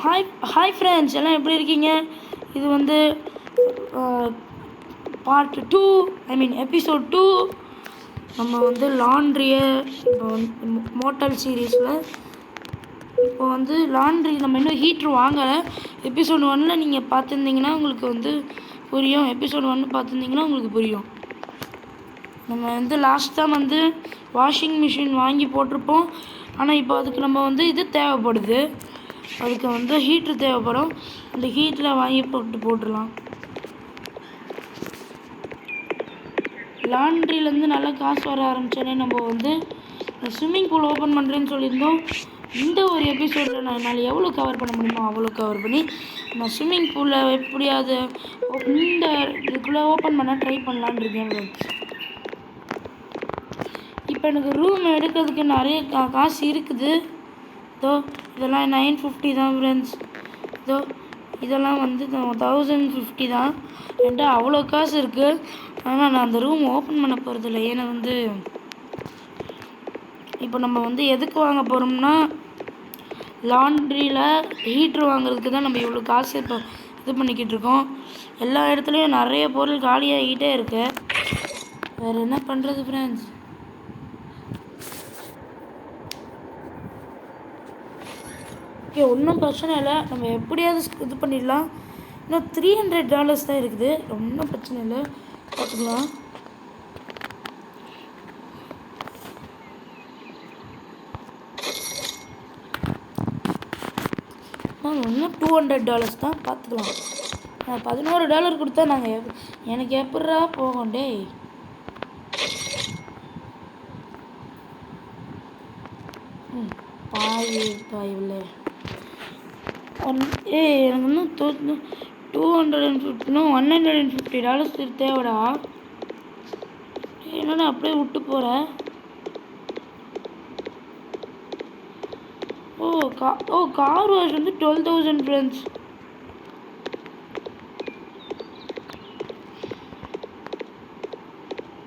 Hi friends, எல்லாம் எப்படி இருக்கீங்க? இது வந்து பார்ட் 2, எபிசோட் 2. நம்ம வந்து லாண்ட்ரியை இப்போ வந்து மோட்டல் சீரீஸில் இப்போ வந்து லாண்ட்ரி நம்ம இன்னும் ஹீட்ரு வாங்கலை. எபிசோட் 1 நீங்கள் பார்த்துருந்தீங்கன்னா உங்களுக்கு வந்து புரியும். எபிசோட் 1 பார்த்துருந்தீங்கன்னா உங்களுக்கு புரியும். நம்ம வந்து லாஸ்ட்டாக வந்து வாஷிங் மிஷின் வாங்கி போட்டிருப்போம். ஆனால் இப்போ அதுக்கு நம்ம வந்து இது தேவைப்படுது. அதுக்கு வந்து ஹீட்ரு தேவைப்படும். அந்த ஹீட்டில் வாங்கி போட்டுடலாம். லாண்ட்ரிலேருந்து நல்லா காசு வர ஆரம்பித்தோடனே நம்ம வந்து ஸ்விம்மிங் பூல் ஓப்பன் பண்ணுறேன்னு சொல்லியிருந்தோம். இந்த ஒரு எபிசோடில் நான் என்னால் எவ்வளோ கவர் பண்ண முடியுமோ அவ்வளோ கவர் பண்ணி நான் ஸ்விம்மிங் பூலில் எப்படியாவது இந்த இதுக்குள்ளே ஓப்பன் பண்ண ட்ரை பண்ணலான் இருக்கேன். இப்போ எனக்கு ரூம் எடுக்கிறதுக்கு நிறைய காசு இருக்குது. இதெல்லாம் 950 தான் ஃப்ரெண்ட்ஸ். இதெல்லாம் வந்து 1050 தான். என்கிட்ட அவ்வளோ காசு இருக்குது. ஆனால் நான் அந்த ரூம் ஓப்பன் பண்ண போகிறதில்ல. ஏன்னா வந்து இப்போ நம்ம வந்து எதுக்கு வாங்க போகிறோம்னா லாண்ட்ரியில் ஹீட்ரு வாங்குறதுக்கு தான் நம்ம இவ்வளோ காசு இப்போ இது பண்ணிக்கிட்டு இருக்கோம். எல்லா இடத்துலையும் நிறைய பொருள் காலியாகிக்கிட்டே இருக்குது. வேறு என்ன பண்ணுறது ஃப்ரெண்ட்ஸ்? ஓகே, ஒன்றும் பிரச்சனை இல்லை. நம்ம எப்படியாவது இது பண்ணிடலாம். இன்னும் $300 தான் இருக்குது. ஒன்றும் பிரச்சனை இல்லை, பார்த்துக்கலாம். இன்னும் $200 தான், பார்த்துக்கலாம். $11 கொடுத்தா நாங்கள் எனக்கு எப்படா போகும் டே? பாயில்ல எனக்கு இன்னும் $150 தேவைடா. என்னடா அப்படியே விட்டு போகிறேன்? கார் வாஷ் வந்து 12,000 ஃப்ரெண்ட்ஸ்.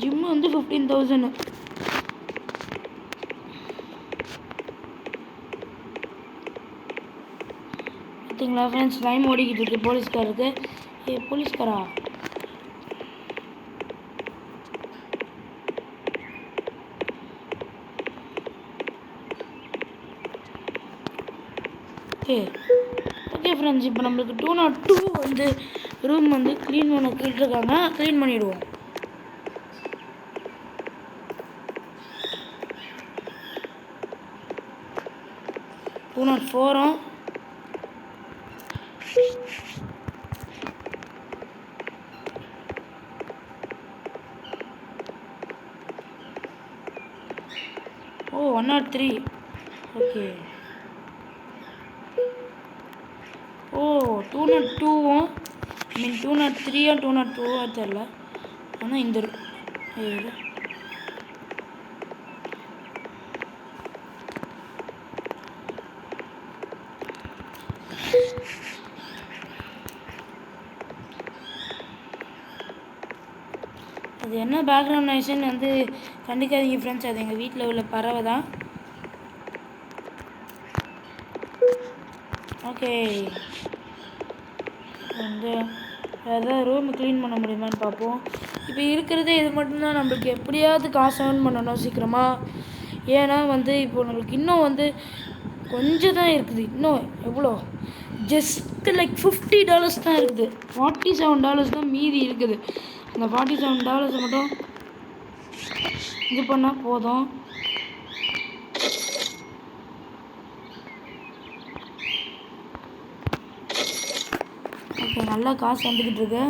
ஜிம்மு வந்து 15,000. பார்த்தீங்களா ஃப்ரெண்ட்ஸ்? டைம் ஓடிக்கிட்டு இருக்கு போலீஸ்காருக்கு. போலீஸ்காரா? ஓகே ஃப்ரெண்ட்ஸ், இப்போ நம்மளுக்கு 202 வந்து ரூம் வந்து க்ளீன் பண்ண கேட்டிருக்காங்க. க்ளீன் பண்ணிவிடுவோம். $204. ஓ 103. ஓகே. 202 203 202 தெரியல. ஆனால் இந்த அது என்ன பேக்ரவுண்ட் நாய்ஸ்ன்னு வந்து கண்டிக்காதீங்க ஃப்ரெண்ட்ஸ். அது எங்கள் வீட்டில் உள்ள பறவை தான். ஓகே, வந்து வேறு ரூம் க்ளீன் பண்ண முடியுமான்னு பார்ப்போம். இப்போ இருக்கிறதே இது மட்டும்தான். நம்மளுக்கு எப்படியாவது காசு ஏர்ன் பண்ணணும் சீக்கிரமாக. ஏன்னா வந்து இப்போ நம்மளுக்கு இன்னும் வந்து கொஞ்சம் தான் இருக்குது. இன்னும் எவ்வளோ? ஜஸ்ட்டு லைக் $50 தான் இருக்குது. $47 தான் மீதி இருக்குது. அந்த $47 மட்டும் இது பண்ணால் போதும். ஓகே, நல்லா காசு வந்துக்கிட்டு இருக்கு.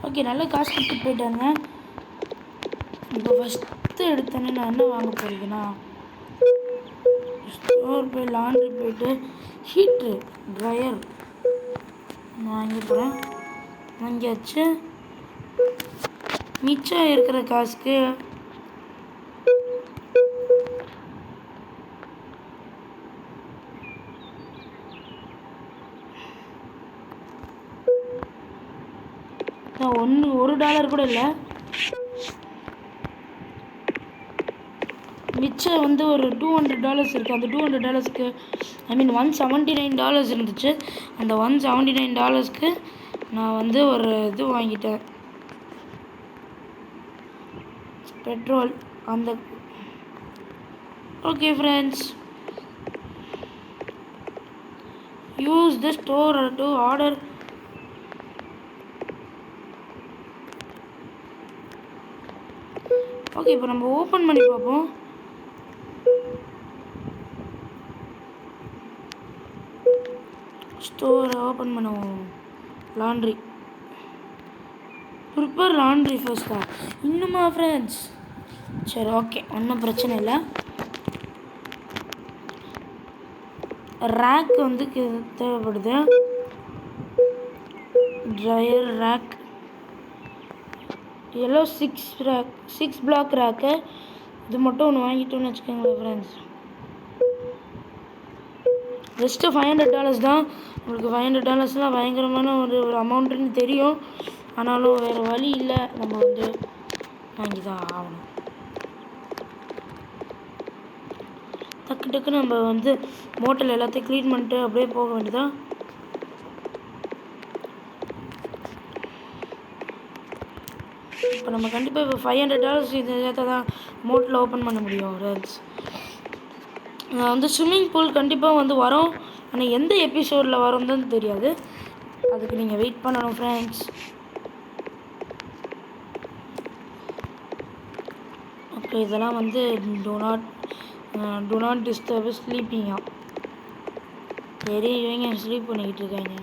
ஓகே, நல்லா காசு கொடுத்துட்டு போயிட்டாங்க. இப்போ ஃபஸ்ட்டு எடுத்தோன்னே நான் என்ன வாங்க போகிறேன்னா ஸ்டோர் போய் லாண்ட்ரி போய்ட்டு ஹீட்ரு ட்ரையர் வாங்கி போகிறேன். வாங்கியாச்சு. மிச்சம் இருக்கிற காசுக்கு $1 கூட இல்லை. மிச்சம் வந்து ஒரு $200 இருக்குது. அந்த $200க்கு ஐ மீன் $179 இருந்துச்சு. அந்த $179க்கு நான் வந்து ஒரு இது வாங்கிட்டேன், பெட்ரோல். அந்த okay friends, use the store to order. Okay, இப்போ நம்ம ஓப்பன் பண்ணி பார்ப்போம். ஸ்டோரை ஓப்பன் பண்ணுவோம். லாண்ட்ரி, ப்ரிப்பேர் லாண்ட்ரி ஃபர்ஸ்ட்டா? இன்னுமா ஃப்ரெண்ட்ஸ்? சரி, ஓகே, ஒன்றும் பிரச்சனை இல்லை. ரேக் வந்து தேவைப்படுது. Dryer rack, yellow 6 black rack. இது மட்டும் ஒன்று வாங்கிட்டோன்னு வச்சுக்கோங்களேன் ஃப்ரெண்ட்ஸ். ஜஸ்ட்டு $500 தான். உங்களுக்கு $500லாம் பயங்கரமான ஒரு அமௌண்ட்டுன்னு தெரியும். ஆனாலும் வேறு வழி இல்லை, நம்ம வந்து வாங்கி தான் ஆகணும். டக்கு டக்குன்னு நம்ம வந்து மோட்டல் எல்லாத்தையும் க்ளீன் பண்ணிட்டு அப்படியே போக வேண்டியதான். இப்போ நம்ம கண்டிப்பாக இப்போ $500 இது சேர்த்தா தான் மோட்டலில் ஓப்பன் பண்ண முடியும் ஃப்ரெண்ட்ஸ். நான் வந்து ஸ்விம்மிங் பூல் கண்டிப்பாக வந்து வரும், ஆனால் எந்த எபிசோடில் வரும்னு தெரியாது. அதுக்கு நீங்கள் வெயிட் பண்ணணும் ஃப்ரெண்ட்ஸ். ஓகே, இதெல்லாம் வந்து டு நாட் டிஸ்டர்ப் ஸ்லீப்பிங்கா. சரி, இவங்க ஸ்லீப் பண்ணிக்கிட்டு இருக்காங்க.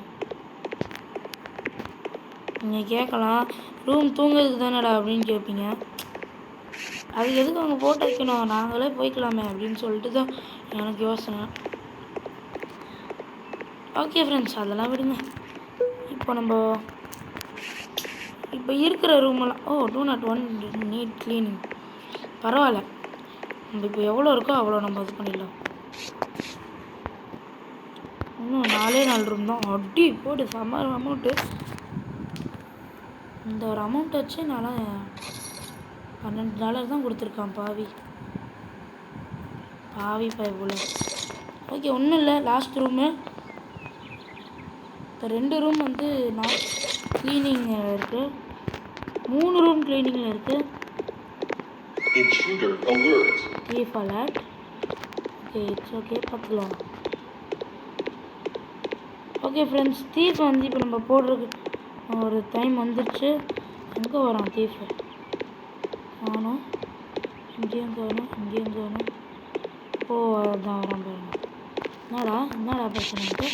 நீங்கள் கேட்கலாம், ரூம் தூங்குறதுக்கு தானடா அப்படின்னு கேட்பீங்க. அது எதுக்கு அவங்க போட்டு வைக்கணும், நாங்களே போய்க்கலாமே அப்படின்னு சொல்லிட்டு தான் எனக்கு யோசனை. ஓகே ஃப்ரெண்ட்ஸ், அதெல்லாம் விடுங்க. இப்போ நம்ம இப்போ இருக்கிற ரூமெல்லாம் do not need cleaning. பரவாயில்ல, நம்ம இப்போ எவ்வளோ இருக்கோ அவ்வளோ நம்ம இது பண்ணிடலாம். இன்னும் 4 ரூம் தான். அடி போட்டு செம்ம அமௌண்ட்டு. இந்த ஒரு அமௌண்ட் வச்சு நான் $12 தான் கொடுத்துருக்கான். பாவி போல. ஓகே, ஒன்றும் இல்லை. Last room. இப்போ 2 ரூம் வந்து நாட் க்ளீனிங்கில் இருக்குது, 3 ரூம் க்ளீனிங்கில் இருக்குது. Thief alert. Okay, it's okay, பார்த்துக்கலாம். ஓகே ஃப்ரெண்ட்ஸ், தீஃப் வந்து இப்போ நம்ம போடுறதுக்கு ஒரு டைம் வந்துடுச்சு. எங்கே வரோம் தீஃபு? காணும், இங்கேயும் காணும். ஓ, அதான் வரான் பாருங்க. என்னடா பிரச்சனைட்டு?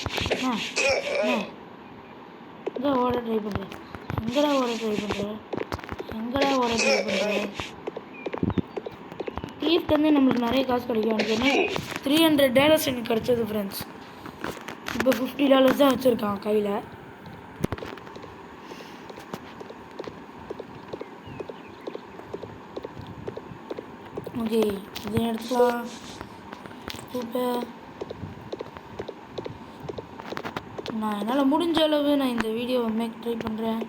எங்கே ஓட ட்ரை பண்ணுறேன்? எங்கடா ஓட ட்ரை பண்ணுறேன்? தீஃப்ட் வந்து நம்மளுக்கு நிறைய காசு கிடைக்கும். எனக்கு என்ன $300 எனக்கு கிடச்சது ஃப்ரெண்ட்ஸ். இப்போ $50 தான் வச்சுருக்கான் கையில். ஓகே, இதை எடுத்துக்கலாம். இப்போ நான் என்னால் முடிஞ்ச அளவு நான் இந்த வீடியோவை மேக் ட்ரை பண்ணுறேன்.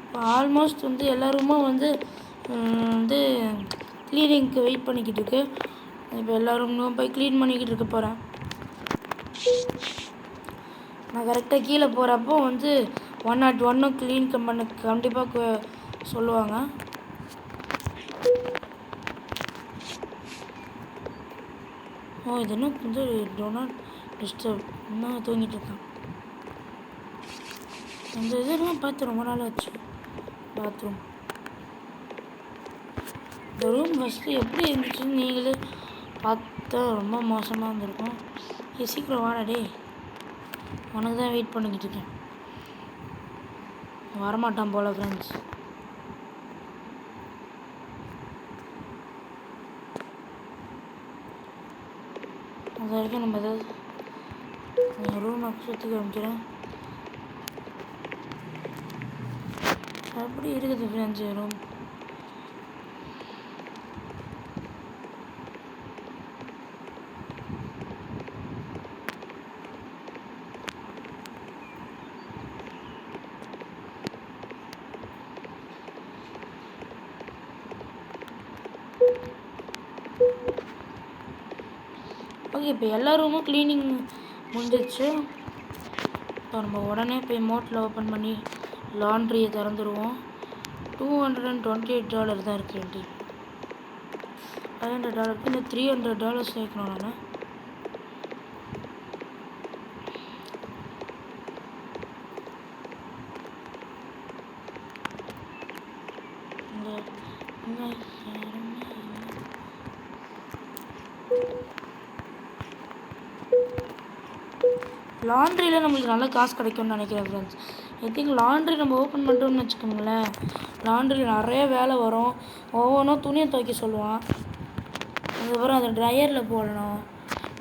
இப்போ ஆல்மோஸ்ட் வந்து எல்லாருமே வந்து க்ளீனிங்க்கு வெயிட் பண்ணிக்கிட்டு இருக்கு. இப்போ எல்லோரும் போய் க்ளீன் பண்ணிக்கிட்டு இருக்க போகிறேன். நான் கரெக்டாக கீழே போகிறப்போ வந்து 101 க்ளீன் பண்ண கண்டிப்பாக சொல்லுவாங்க. இது இன்னும் வந்து do not disturb இன்னும் தூங்கிட்டு இருக்கான். அந்த இதெல்லாம் பார்த்து ரொம்ப நாள் ஆச்சு. பாத்ரூம், இந்த ரூம் ஃபஸ்ட்டு எப்படி இருந்துச்சுன்னு நீங்களே பார்த்தா ரொம்ப மோசமாக இருந்திருக்கும். சீக்கிரம் வாடா டே, உனக்கு தான் வெயிட் பண்ணிக்கிட்டு இருக்கேன். வரமாட்டான் போல் ஃப்ரெண்ட்ஸ். அது வரைக்கும் நம்ம ஏதாவது ரூமை சுற்றி காமிக்கிறேன். அப்படி இருக்குது ஃப்ரெண்ட்ஸ் ரூம். ஓகே, இப்போ எல்லா ரூமும் க்ளீனிங் முடிஞ்சிடுச்சு. இப்போ நம்ம உடனே போய் மோட்டில் ஓப்பன் பண்ணி லாண்ட்ரியை திறந்துடுவோம். $228 தான் இருக்குது. $500 இன்னும் $300 சேர்க்கணும். நான் லாண்ட்ரியில் நம்மளுக்கு நல்ல காசு கிடைக்கும்னு நினைக்கிறேன் ஃப்ரெண்ட்ஸ். ஐ திங்க் லாண்ட்ரி நம்ம ஓப்பன் பண்ணுறோம்னு வச்சுக்கோங்களேன், லாண்ட்ரி நிறைய வேலை வரும். ஒவ்வொன்றும் துணியை துவைக்க சொல்லுவான், அதுக்கப்புறம் அதை ட்ரையரில் போடணும்,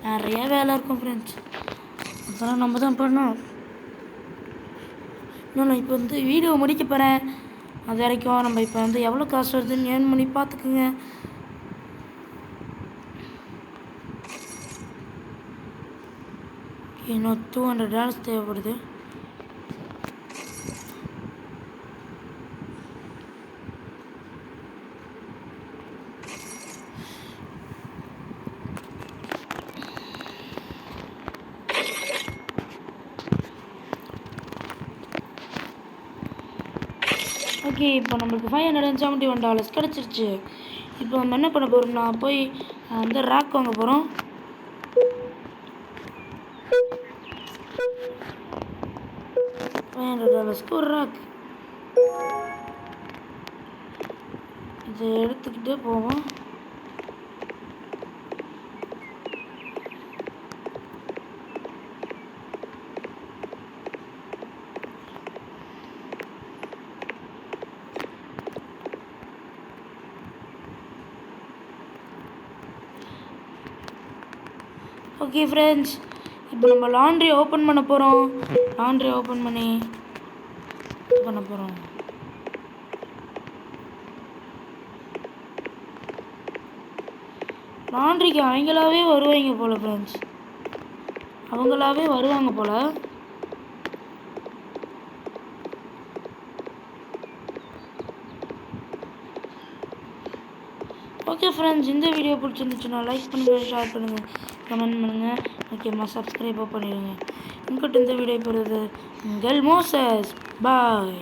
நிறைய வேலை இருக்கும் ஃப்ரெண்ட்ஸ். அப்புறம் நம்ம தான் பண்ணோம். இன்னும் நான் இப்போ வந்து வீடியோ முடிக்க போகிறேன். அது வரைக்கும் நம்ம இப்போ வந்து எவ்வளோ காசு வருதுன்னு ஏர்ன் பண்ணி பார்த்துக்குங்க. இன்னும் $200 தேவைப்படுது. ஓகே, இப்போ நம்மளுக்கு $571 கிடச்சிருச்சு. இப்போ நம்ம என்ன பண்ண போகிறோம்னா, போய் வந்து ரேக் வாங்க போகிறோம். $500 ஒரு ரேக். இதை எடுத்துக்கிட்டே போவோம். ஓகே ஃப்ரெண்ட்ஸ், இப்போ நம்ம லாண்ட்ரி ஓப்பன் பண்ண போகிறோம். லாண்ட்ரி ஓப்பன் பண்ணி பண்ண போகிறோம். லாண்ட்ரிக்கு அவங்களாவே வருவாங்க போல் ஃப்ரெண்ட்ஸ், அவங்களாவே வருவாங்க போல். ஓகே ஃப்ரெண்ட்ஸ், இந்த வீடியோ பிடிச்சிருந்துச்சுன்னா லைக் பண்ணுங்கள், ஷேர் பண்ணுங்கள், கமெண்ட் பண்ணுங்கள், முக்கியமாக சப்ஸ்கிரைபும் பண்ணிடுங்க. இங்கிட்ட இந்த வீடியோ பெறுவது உங்கள் மோசஸ். பாய்.